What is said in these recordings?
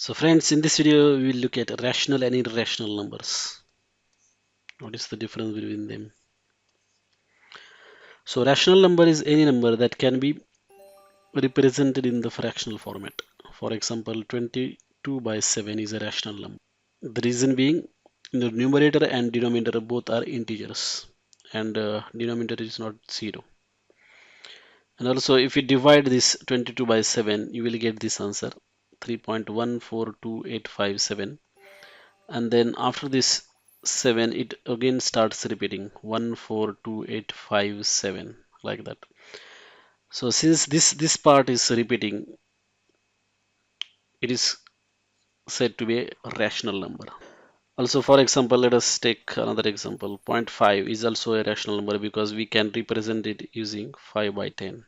So friends, in this video we will look at rational and irrational numbers. What is the difference between them? So rational number is any number that can be represented in the fractional format. For example, 22 by 7 is a rational number. The reason being, the numerator and denominator both are integers, and denominator is not 0. And also, if you divide this 22 by 7, you will get this answer 3.142857. And then after this 7, it again starts repeating 142857, like that. So since this part is repeating, it is said to be a rational number. Also, for example, let us take another example. 0 0.5 is also a rational number because we can represent it using 5 by 10,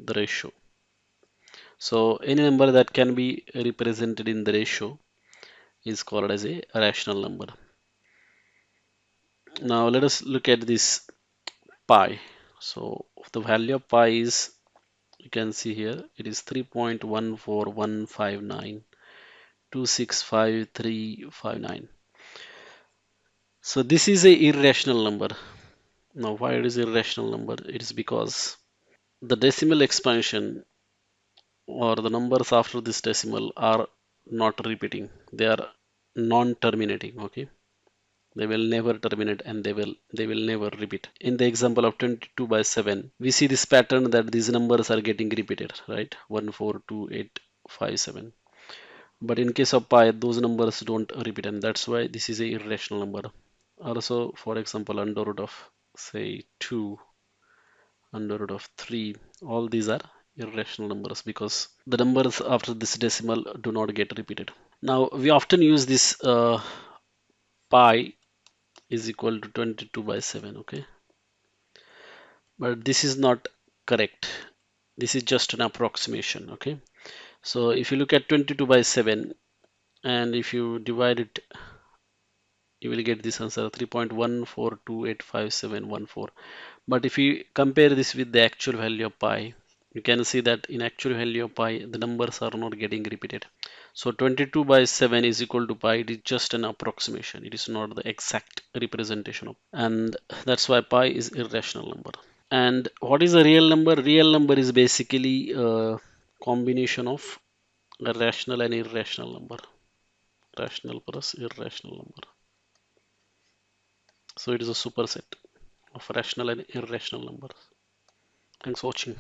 the ratio. So any number that can be represented in the ratio is called as a rational number. Now let us look at this pi. So the value of pi is, you can see here, it is 3.14159265359. So this is a irrational number. Now why it is irrational number? It is because the decimal expansion or the numbers after this decimal are not repeating. They are non-terminating. Okay, they will never terminate and they will never repeat. In the example of 22 by 7, we see this pattern that these numbers are getting repeated, right? 142857. But in case of pi, those numbers don't repeat, and that's why this is a irrational number. Also, for example, under root of say 2, under root of 3, all these are irrational numbers because the numbers after this decimal do not get repeated. Now we often use this pi is equal to 22 by 7, okay, but this is not correct. This is just an approximation. Okay, so if you look at 22 by 7 and if you divide it, you will get this answer 3.14285714. But if you compare this with the actual value of pi, you can see that in actual value of pi the numbers are not getting repeated. So 22 by 7 is equal to pi. It is just an approximation. It is not the exact representation of, and that's why pi is irrational number. And what is a real number? Real number is basically a combination of a rational and irrational number. Rational plus irrational number. So it is a superset of rational and irrational numbers. Thanks for watching.